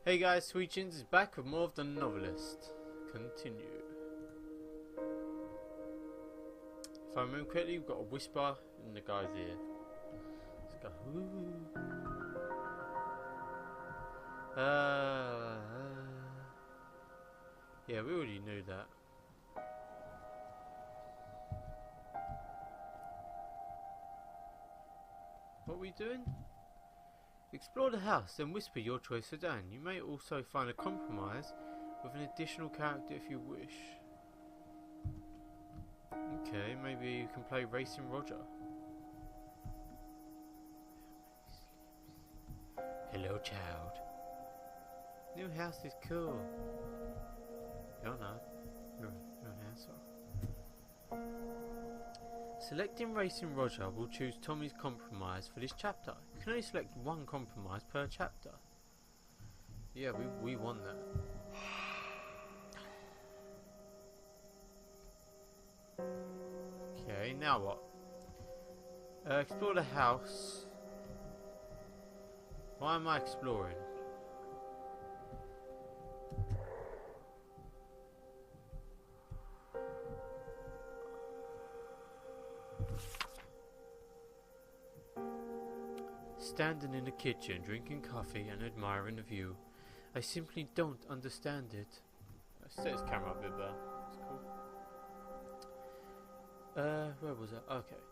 Hey guys, Sweet Chins is back with more of the Novelist. Continue. If I remember correctly, we've got a whisper in the guy's ear. Let's go. Yeah, we already knew that. What are we doing? Explore the house, then whisper your choice to Dan. You may also find a compromise with an additional character if you wish. Okay, maybe you can play Racing Roger. Hello, child. New house is cool. You're not. You're an asshole. Selecting Racing Roger will choose Tommy's compromise for this chapter. You can only select one compromise per chapter. Yeah, we won that. Okay, now what? Explore the house. Why am I exploring? Standing in the kitchen, drinking coffee and admiring the view. I simply don't understand it. I set his camera up a bit better. That's cool. Where was I? Okay.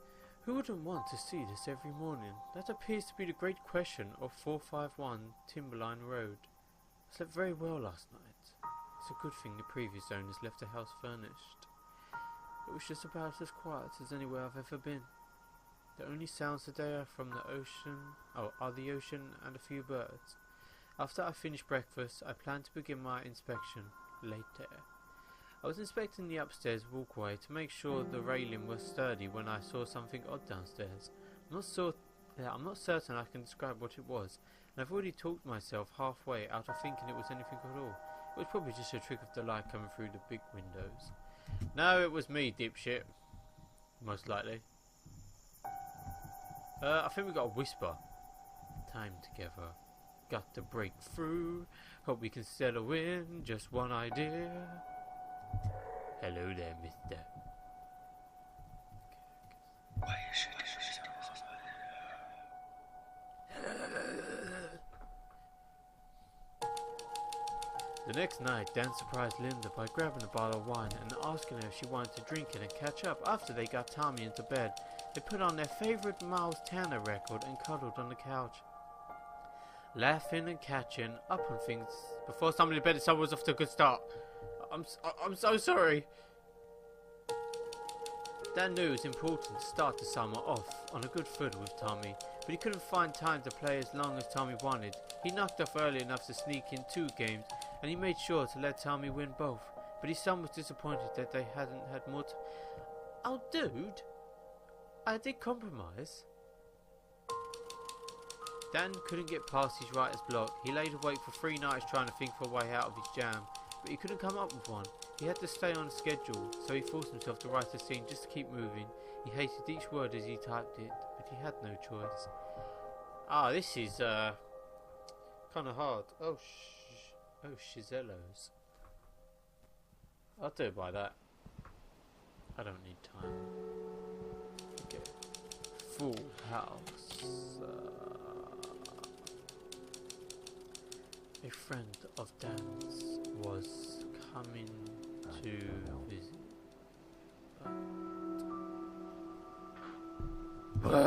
Who wouldn't want to see this every morning? That appears to be the great question of 451 Timberline Road. I slept very well last night. It's a good thing the previous owners left the house furnished. It was just about as quiet as anywhere I've ever been. The only sounds today are from the ocean, are the ocean and a few birds. After I finish breakfast, I plan to begin my inspection later. I was inspecting the upstairs walkway to make sure the railing was sturdy when I saw something odd downstairs. I'm not certain I can describe what it was, and I've already talked myself halfway out of thinking it was anything at all. It was probably just a trick of the light coming through the big windows. No, it was me, dipshit. Most likely. I think we got a whisper. Time together. Got to break through. Hope we can settle in. Just one idea. Hello there, mister. The next night, Dan surprised Linda by grabbing a bottle of wine and asking her if she wanted to drink it and catch up. After they got Tommy into bed, they put on their favorite Miles Tanner record and cuddled on the couch, laughing and catching up on things. Before somebody in bed, someone was off to a good start. I'm so sorry. Dan knew it was important to start the summer off on a good foot with Tommy, but he couldn't find time to play as long as Tommy wanted. He knocked off early enough to sneak in 2 games, and he made sure to let Tommy win both. But his son was disappointed that they hadn't had more time. Oh, dude, I did compromise. Dan couldn't get past his writer's block. He laid awake for 3 nights trying to think of a way out of his jam, but he couldn't come up with one. He had to stay on schedule, so he forced himself to write a scene just to keep moving. He hated each word as he typed it, but he had no choice. This is kind of hard. Oh, shizellos. I'll do it by that. I don't need time. Okay. Full house. A friend of Dan's was coming to visit. Oh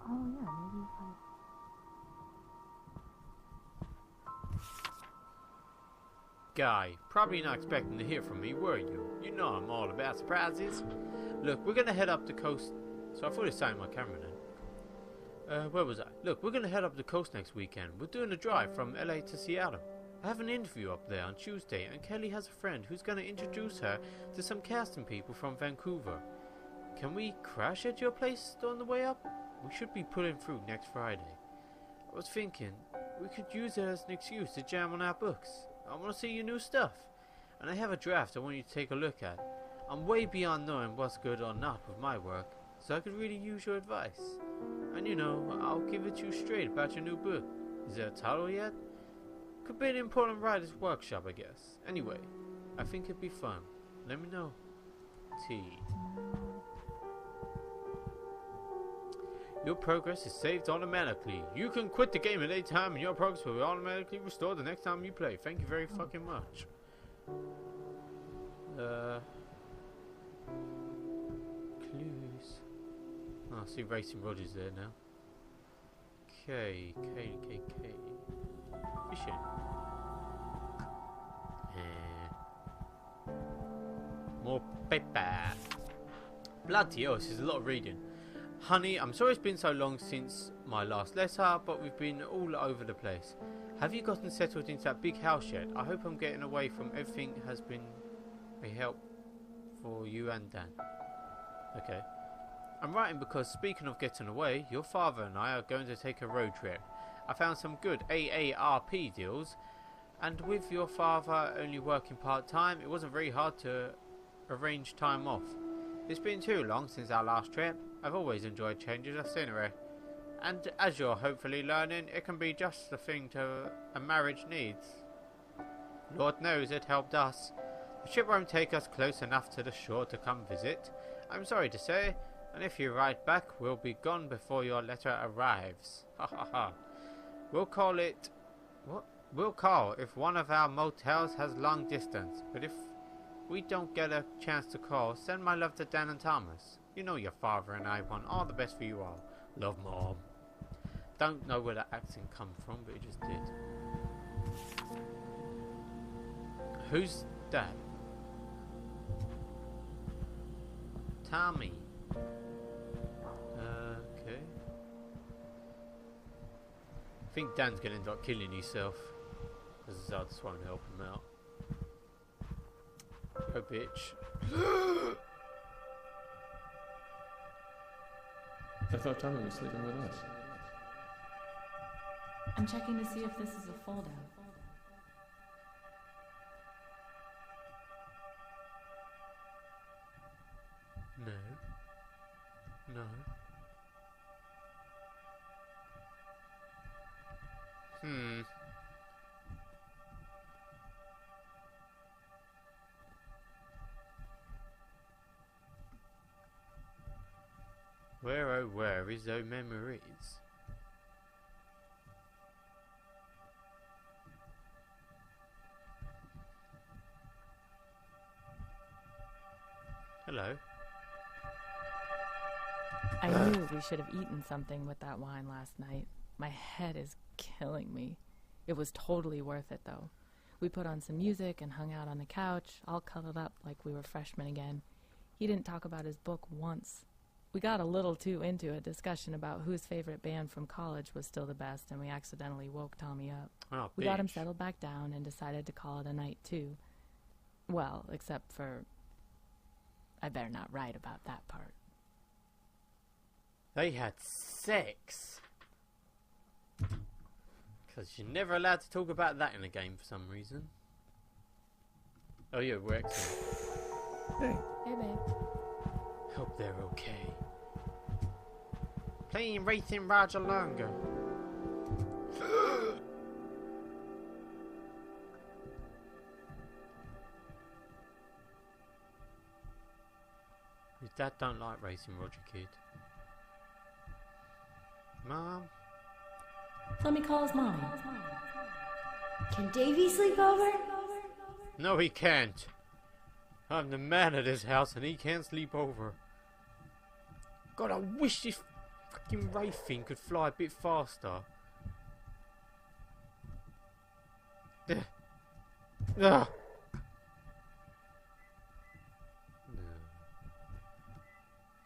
yeah, maybe if I... Guy, probably not expecting to hear from me, were you? You know I'm all about surprises. Look, we're gonna head up the coast. So I thought it signed my camera then. Where was I? Look, we're gonna head up the coast next weekend. We're doing a drive from LA to Seattle. I have an interview up there on Tuesday, and Kelly has a friend who's gonna introduce her to some casting people from Vancouver. Can we crash at your place on the way up? We should be pulling through next Friday. I was thinking, we could use it as an excuse to jam on our books. I want to see your new stuff, and I have a draft I want you to take a look at. I'm way beyond knowing what's good or not with my work, so I could really use your advice. And you know, I'll give it to you straight about your new book. Is there a title yet? Could be an important rider's workshop, I guess. Anyway, I think it'd be fun. Let me know. T. Your progress is saved automatically. You can quit the game at any time and your progress will be automatically restored the next time you play. Thank you very fucking much. Clues. Oh, I see Racing Rogers there now. K. Fishing. More paper. Bloody hell, this is a lot of reading. Honey, I'm sorry it's been so long since my last letter, but we've been all over the place. Have you gotten settled into that big house yet? I hope I'm getting away from everything has been a help for you and Dan. Okay. I'm writing because, speaking of getting away, your father and I are going to take a road trip. I found some good AARP deals, and with your father only working part-time, it wasn't very hard to arrange time off. It's been too long since our last trip. I've always enjoyed changes of scenery. And as you're hopefully learning, it can be just the thing a marriage needs. Lord knows it helped us. The ship won't take us close enough to the shore to come visit, I'm sorry to say, and if you write back, we'll be gone before your letter arrives. Ha ha ha. We'll call it... What? We'll call if one of our motels has long distance, but if we don't get a chance to call, send my love to Dan and Thomas. You know your father and I want all the best for you all. Love, Mom. Don't know where that accent come from, but it just did. Who's that? Tommy. Okay. I think Dan's gonna end up killing himself, because I just won't help him out. Oh, bitch. I thought Tommy was sleeping with us. I'm checking to see if this is a fold out. No. Where oh where is those memories? Hello. I knew we should have eaten something with that wine last night. My head is killing me. It was totally worth it, though. We put on some music and hung out on the couch, all cuddled up like we were freshmen again. He didn't talk about his book once. We got a little too into a discussion about whose favorite band from college was still the best, and we accidentally woke Tommy up. Oh, we got him settled back down and decided to call it a night, too. Well, except for... I better not write about that part. They had sex. Because you're never allowed to talk about that in a game for some reason. Oh yeah, we're excellent. Hey. Hey, babe. Hope they're okay. Playing Racing Roger longer. His dad don't like Racing Roger, kid. Mom? Let me call his mommy. Can Davy sleep over? No, he can't. I'm the man at his house and he can't sleep over. God, I wish this fucking Wraith thing could fly a bit faster. Ugh. No.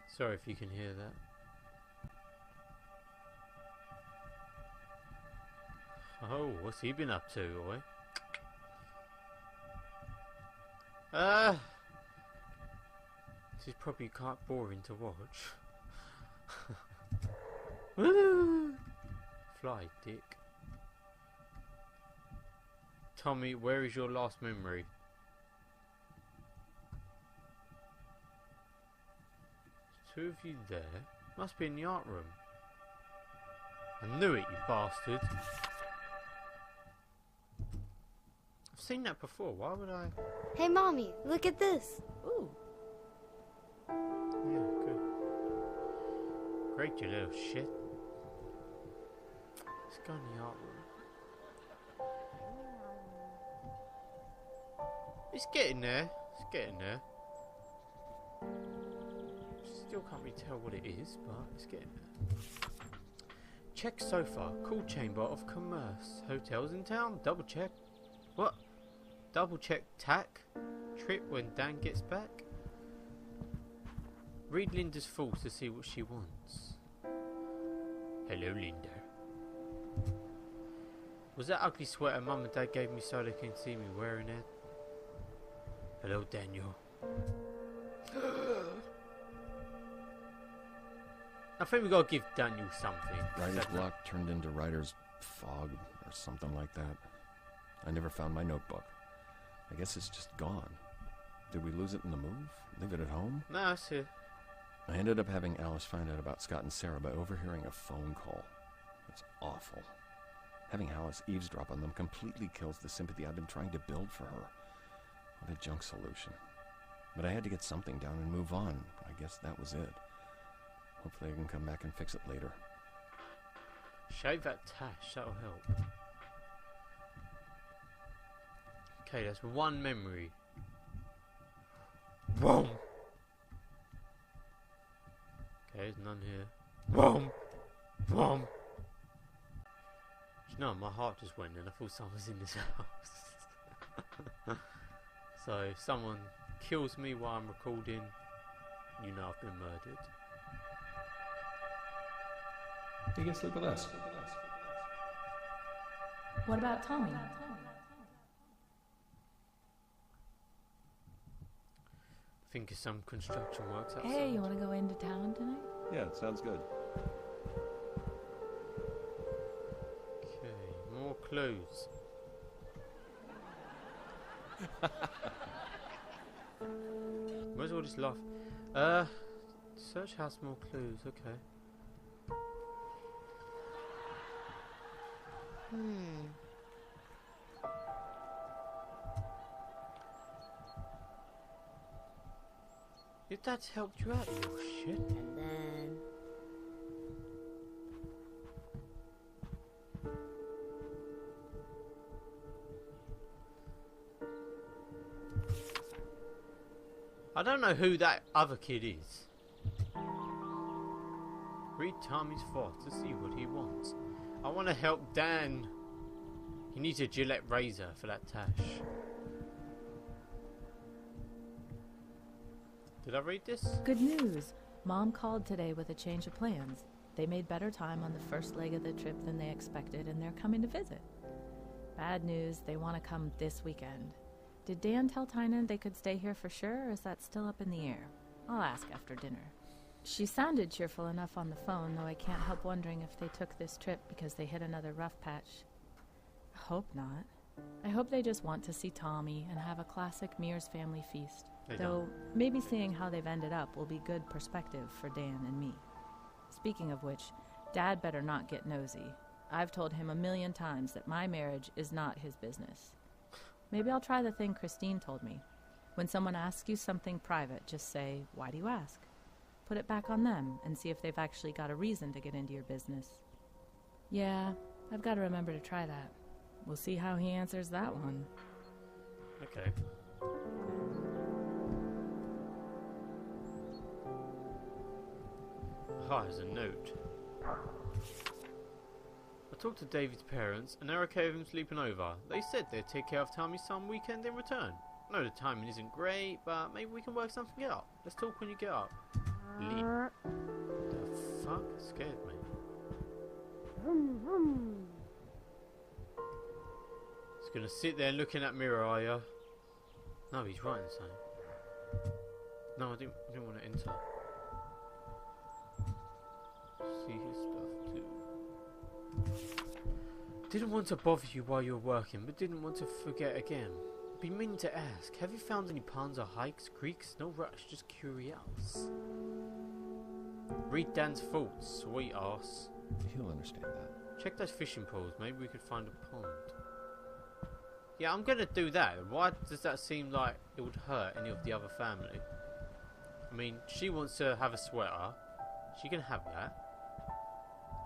Sorry if you can hear that. Oh, what's he been up to, boy? This is probably quite boring to watch. Fly, dick. Tommy, where is your last memory? Two of you there? Must be in the art room. I knew it, you bastard. seen that before. Why would I? Hey, Mommy, look at this. Ooh. Yeah, good. Great, you little shit. Let's go in the art room. It's getting there. It's getting there. Still can't really tell what it is, but it's getting there. Check sofa. Cool chamber of commerce. Hotels in town. Double check. What? Double check tack. Trip when Dan gets back. Read Linda's thoughts to see what she wants. Hello, Linda. Was that ugly sweater Mum and Dad gave me so they can see me wearing it? Hello, Daniel. I think we gotta give Daniel something. Writer's block turned into writer's fog or something like that. I never found my notebook. I guess it's just gone. Did we lose it in the move? Leave it at home? No, it's here. I ended up having Alice find out about Scott and Sarah by overhearing a phone call. It's awful. Having Alice eavesdrop on them completely kills the sympathy I've been trying to build for her. What a junk solution. But I had to get something down and move on. I guess that was it. Hopefully I can come back and fix it later. Shave that tash, that'll help. Okay, that's one memory. Whoa! Okay, there's none here. Whoa! Whoa! You know, my heart just went and I thought someone was in this house. So, if someone kills me while I'm recording, you know I've been murdered. You can sleep with us. What about Tommy? Think of some construction works outside. Hey, you want to go into town tonight? Yeah, it sounds good. Okay, more clues. Where's all this laugh? Search house, more clues, okay. Your dad's helped you out, you little shit. And then... I don't know who that other kid is. Read Tommy's thoughts to see what he wants. I want to help Dan. He needs a Gillette razor for that tash. Did I read this? Good news. Mom called today with a change of plans. They made better time on the first leg of the trip than they expected, and they're coming to visit. Bad news, they want to come this weekend. Did Dan tell Tynan they could stay here for sure, or is that still up in the air? I'll ask after dinner. She sounded cheerful enough on the phone, though I can't help wondering if they took this trip because they hit another rough patch. I hope not. I hope they just want to see Tommy and have a classic Mears family feast. Though maybe seeing how they've ended up will be good perspective for Dan and me. Speaking of which, Dad better not get nosy. I've told him 1,000,000 times that my marriage is not his business. Maybe I'll try the thing Christine told me. When someone asks you something private, just say, "Why do you ask?" Put it back on them and see if they've actually got a reason to get into your business. Yeah, I've got to remember to try that. We'll see how he answers that one. Okay. Ah, there's a note. I talked to David's parents and they're okay with him sleeping over. They said they'd take care of Tommy some weekend in return. I know the timing isn't great, but maybe we can work something out. Let's talk when you get up. Lee. The fuck? Scared me. He's gonna sit there looking at mirror, are ya? No, he's writing something. No, I didn't want to enter. See his stuff too. Didn't want to bother you while you were working, but didn't want to forget again. Been meaning to ask, have you found any ponds or hikes, creeks? No rush, just curious. Read Dan's thoughts, sweet ass. He'll understand that. Check those fishing poles, maybe we could find a pond. Yeah, I'm gonna do that. Why does that seem like it would hurt any of the other family? I mean, she wants to have a sweater. She can have that.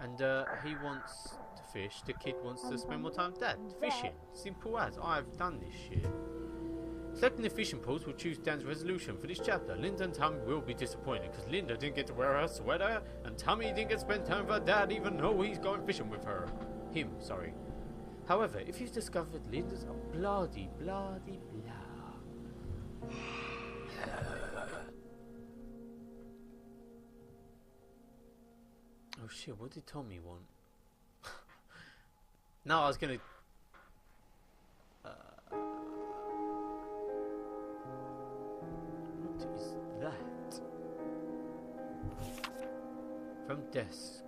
And he wants to fish. The kid wants to spend more time with Dad. Fishing. Simple as. I've done this shit. Selecting the fishing poles will choose Dan's resolution for this chapter. Linda and Tommy will be disappointed because Linda didn't get to wear her sweater and Tommy didn't get to spend time with her dad even though he's going fishing with her. Him, sorry. However, if you've discovered Linda's bloody blah. Oh shit, what did Tommy want? No, I was gonna... What is that? From desk.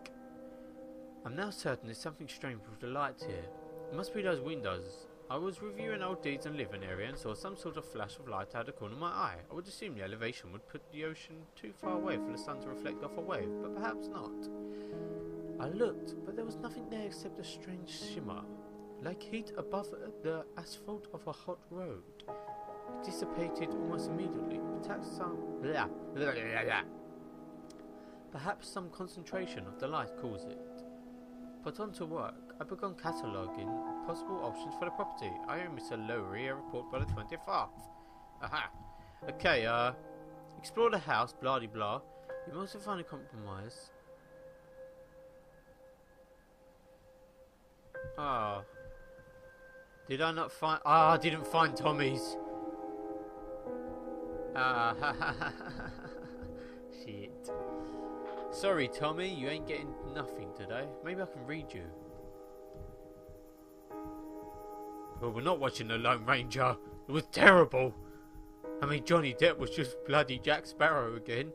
I'm now certain there's something strange with the lights here. It must be those windows. I was reviewing old deeds and living area and saw some sort of flash of light out of the corner of my eye. I would assume the elevation would put the ocean too far away for the sun to reflect off a wave, but perhaps not. I looked, but there was nothing there except a strange shimmer, like heat above the asphalt of a hot road. It dissipated almost immediately. Perhaps some concentration of the light caused it. Put on to work, I began cataloguing possible options for the property. I owe Mr. Lowry a report by the 24th. Aha! Okay, explore the house, blah de blah. You must find a compromise. Ah. Did I not find... Ah, I didn't find Tommy's. Ah, ha ha ha ha. Shit. Sorry, Tommy, you ain't getting nothing today. Maybe I can read you. Well, we're not watching The Lone Ranger. It was terrible. I mean, Johnny Depp was just bloody Jack Sparrow again.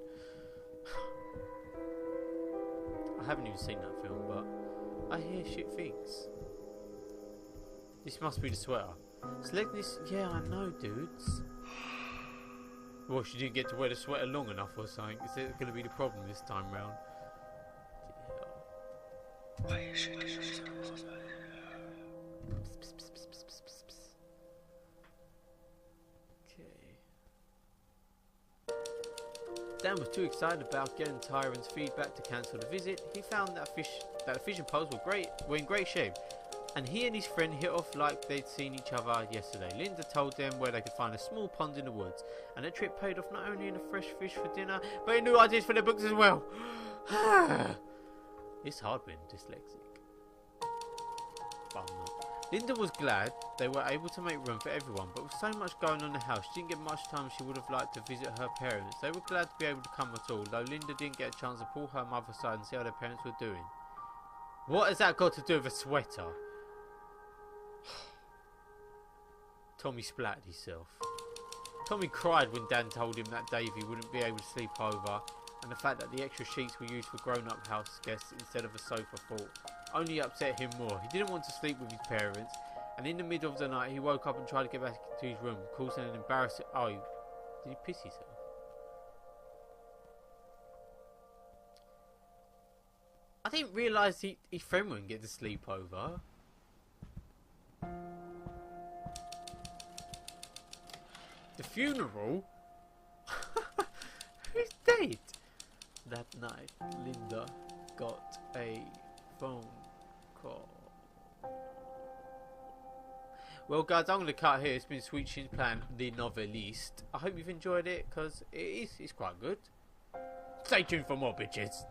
I haven't even seen that film, but I hear shit things. This must be the sweater. Select this. Yeah, I know, dudes. Well, she didn't get to wear the sweater long enough or something. Is it going to be the problem this time round? Okay. Dan was too excited about getting Tyron's feedback to cancel the visit. He found that the fishing poles were in great shape, and he and his friend hit off like they'd seen each other yesterday. Linda told them where they could find a small pond in the woods, and the trip paid off not only in the fresh fish for dinner, but in new ideas for their books as well. It's hard being dyslexic. But I'm not. Linda was glad they were able to make room for everyone, but with so much going on in the house, she didn't get much time she would have liked to visit her parents. They were glad to be able to come at all, though Linda didn't get a chance to pull her mother aside and see how their parents were doing. What has that got to do with a sweater? Tommy splattered himself. Tommy cried when Dan told him that Davey wouldn't be able to sleep over, and the fact that the extra sheets were used for grown-up house guests instead of a sofa thought only upset him more. He didn't want to sleep with his parents, and in the middle of the night he woke up and tried to get back to his room, causing an embarrassing... Oh, did he piss himself? I didn't realise his friend wouldn't get to sleep over. The funeral? Who's dead? That night, Linda got a phone call. Well guys, I'm going to cut here. It's been Sweet Shin's Plan, the Novelist. I hope you've enjoyed it, because it's quite good. Stay tuned for more, bitches.